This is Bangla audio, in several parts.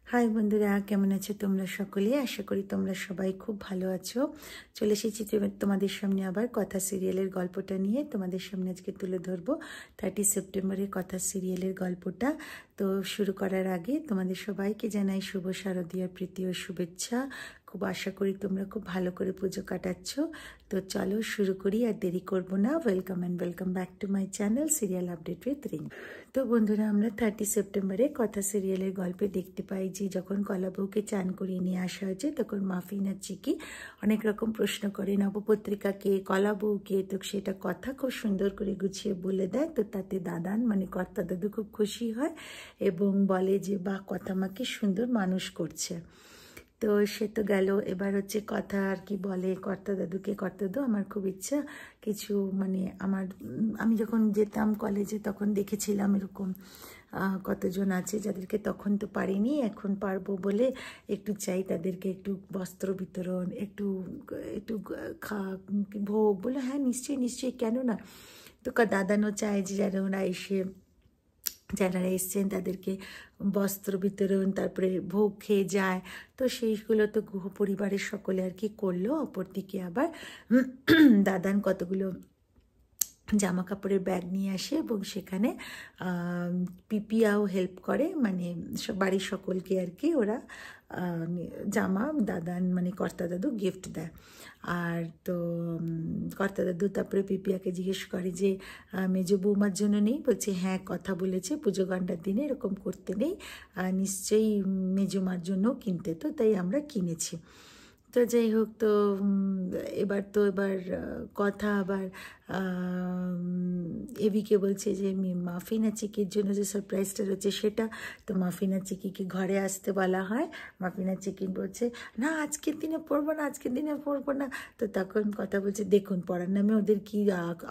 হাই বন্ধুরা, কেমন আছো তোমরা সকলে? আশা করি তোমরা সবাই খুব ভালো আছো। চলে এসেছি তোমাদের সামনে আবার কথা সিরিয়ালের গল্পটা নিয়ে। তোমাদের সামনে আজকে তুলে ধরবো 30 সেপ্টেম্বরের কথা সিরিয়ালের গল্পটা। তো শুরু করার আগে তোমাদের সবাইকে জানাই শুভ শারদীয়ার প্রীতি ও শুভেচ্ছা। খুব আশা করি তোমরা খুব ভালো করে পুজো কাটাচ্ছ। তো চলো শুরু করি, আর দেরি করব না। Welcome and welcome back to my channel serial update with ring. তো বন্ধুরা, আমরা 30 সেপ্টেম্বরে কথা সিরিয়ালের গল্পে দেখতে পাই যে যখন কলাবউকে চান করিয়ে নিয়ে আসা হয়েছে, তখন মাফিন আর চিকি অনেক রকম প্রশ্ন করে নবপত্রিকাকে, কলাবউকে। তো সেটা কথা খুব সুন্দর করে গুছিয়ে বলে দেয়। তো তাতে দাদান মানে কর্তা দাদু খুব খুশি হয় এবং বলে যে বাহ, কথা মাকে সুন্দর মানুষ করছে। তো সে তো গেল, এবার হচ্ছে কথা আর কি বলে কর্তা দাদুকে, কর্তা দাদু আমার খুব ইচ্ছা কিছু মানে আমি যখন যেতাম কলেজে তখন দেখেছিলাম এরকম কতজন আছে যাদেরকে তখন তো পারিনি, এখন পারবো বলে একটু চাই তাদেরকে একটু বস্ত্র বিতরণ, একটু একটু ভোগ। বলে হ্যাঁ নিশ্চয়ই নিশ্চয়ই, কেন না। তো দাদানও চায় যে যারা এসছেন তাদেরকে বস্ত্র বিতরণ, তারপরে ভোগ খেয়ে যায়। তো সেইগুলো তো গুহ পরিবারের সকলে আর কি করলো। অপরদিকে আবার দাদান কতগুলো জামা কাপড়ের ব্যাগ নিয়ে আসে এবং সেখানে পিপিয়াও হেল্প করে, মানে বাড়ির সকলকে আর কি ওরা জামা দাদান মানে কর্তা দাদু গিফট দেয়। আর তো কর্তা দাদু তারপরে পিপিয়াকে জিজ্ঞেস করে যে মেজো বৌমার জন্য নেই? বলছে হ্যাঁ, কথা বলেছে পুজো ঘণ্টার দিনে এরকম করতে নেই, নিশ্চয়ই মেজো মার জন্য কিনতে, তো তাই আমরা কিনেছি। তো যাই হোক, তো এবার কথা আবার এভিকে বলছে যে মাফিন আর চিকির জন্য যে সারপ্রাইজটা রয়েছে সেটা। তো মাফিন আর চিকিকে ঘরে আসতে বলা হয়। মাফিন আর চিকি বলছে না আজকের দিনে পড়বো না, আজকের দিনে পড়বো না। তো তখন কথা বলছে দেখুন পড়ার নামে ওদের কী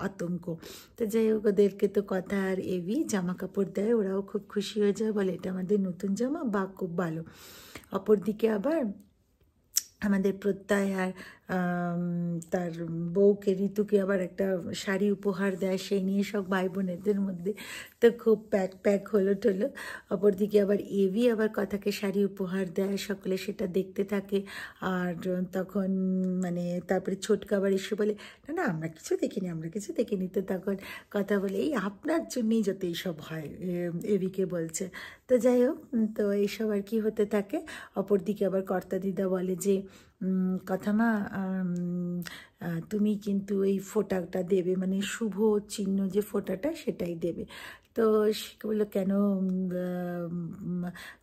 আতঙ্ক। তো যাই হোক, ওদেরকে তো কথা আর এভি জামা কাপড় দেয়, ওরাও খুব খুশি হয়ে যায়, বলে এটা আমাদের নতুন জামা, বা খুব ভালো। অপরদিকে আবার আমাদের প্রত্যয় আর তার বউকে ঋতুকে আবার একটা শাড়ি উপহার দেয়, সেই নিয়ে সব ভাই বোনেদের মধ্যে তো খুব প্যাক হলো টলো। অপরদিকে আবার এভি আবার কথাকে শাড়ি উপহার দেয়, সকলে সেটা দেখতে থাকে। আর তখন মানে তারপরে ছোটকা আবার এসে বলে না না আমরা কিছু দেখিনি। তো তখন কথা বলে এই আপনার জন্যেই যত এইসব হয়, এভিকে বলছে। তো যাই হোক, তো এইসব আর কি হতে থাকে। অপরদিকে আবার কর্তা দিদা বলে যে কথা মা তুমি কিন্তু এই ফোঁটাটা দেবে, মানে শুভ চিহ্ন যে ফোঁটাটা সেটাই দেবে। তো সে বললো কেন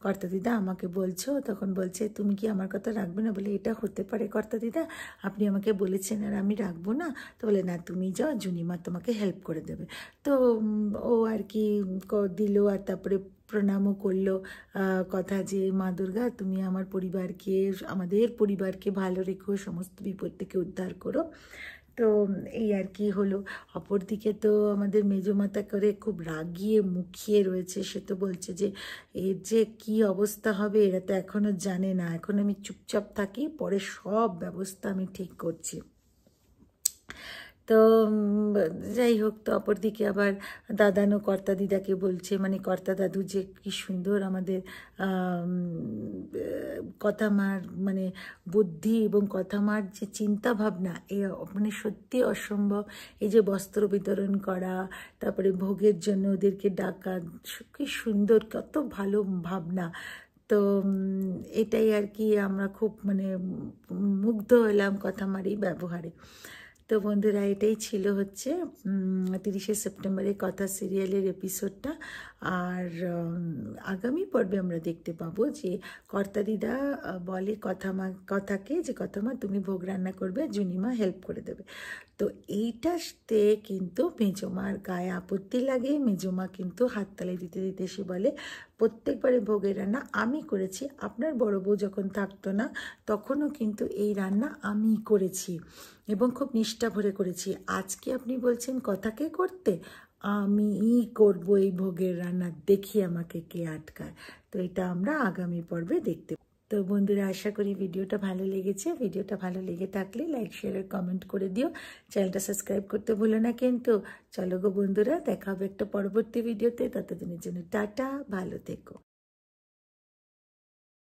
কর্তা দিদা আমাকে বলছো? তখন বলছে তুমি কি আমার কথা রাখবে না? বলে এটা হতে পারে কর্তা দিদা, আপনি আমাকে বলেছেন আর আমি রাখবো না? তো বলে না তুমি যাও, জুনিমা তোমাকে হেল্প করে দেবে। তো ও আর কি দিল, আর তারপরে প্রণামও করলো কথা যে মা দুর্গা তুমি আমাদের পরিবারকে ভালো রেখো, সমস্ত বিপদ থেকে উদ্ধার করো। তো এই আর কি হলো। অপরদিকে তো আমাদের মেজমাতা করে খুব রাগিয়ে মুখিয়ে রয়েছে, সে তো বলছে যে এর যে কি অবস্থা হবে এরা তো এখনও জানে না, এখন আমি চুপচাপ থাকি, পরে সব ব্যবস্থা আমি ঠিক করছি। তো যাই হোক, তো অপরদিকে আবার দাদানও কর্তা দিদাকে বলছে, মানে কর্তা দাদু যে কি সুন্দর আমাদের কথা মার মানে বুদ্ধি এবং কথা মার যে চিন্তা ভাবনা, এ মানে সত্যি অসম্ভব। এই যে বস্ত্র বিতরণ করা, তারপরে ভোগের জন্য ওদেরকে ডাকা, কি সুন্দর, কত ভালো ভাবনা। তো এটাই আর কি আমরা খুব মানে মুগ্ধ হলাম কথা মারি ব্যবহারে। তো বন্ধুরা, এটাই ছিল হচ্ছে 30শে সেপ্টেম্বরের কথা সিরিয়ালের এপিসোডটা। আর আগামী পর্বে আমরা দেখতে পাবো যে কর্তা দিদা বলে কথাকে যে কথা মা তুমি ভোগ রান্না করবে, জুনিমা হেল্প করে দেবে। তো এইটাতে কিন্তু মেজমার গায়ে আপত্তি লাগে। মেজমা কিন্তু হাততালি দিতে দিতে সে বলে প্রত্যেকবারে ভোগের রান্না আমি করেছি, আপনার বড় বউ যখন থাকতো না তখনও কিন্তু এই রান্না আমি করেছি এবং খুব নিষ্ঠা ভরে করেছি। আজকে আপনি বলছেন কথাকে করতে, আমিই করবো এই ভোগের রান্না, দেখি আমাকে কে আটকায়। তো এটা আমরা আগামী পর্বে দেখতে। তো বন্ধুরা, আশা করি ভিডিওটা ভালো লেগেছে। ভিডিওটা ভালো লেগে থাকলে লাইক শেয়ার আর কমেন্ট করে দিও, চ্যানেলটা সাবস্ক্রাইব করতে ভুলো না কিন্তু। চলো গো বন্ধুরা, দেখা হবে একটা পরবর্তী ভিডিওতে, ততদিনের জন্য টাটা, ভালো থেকো।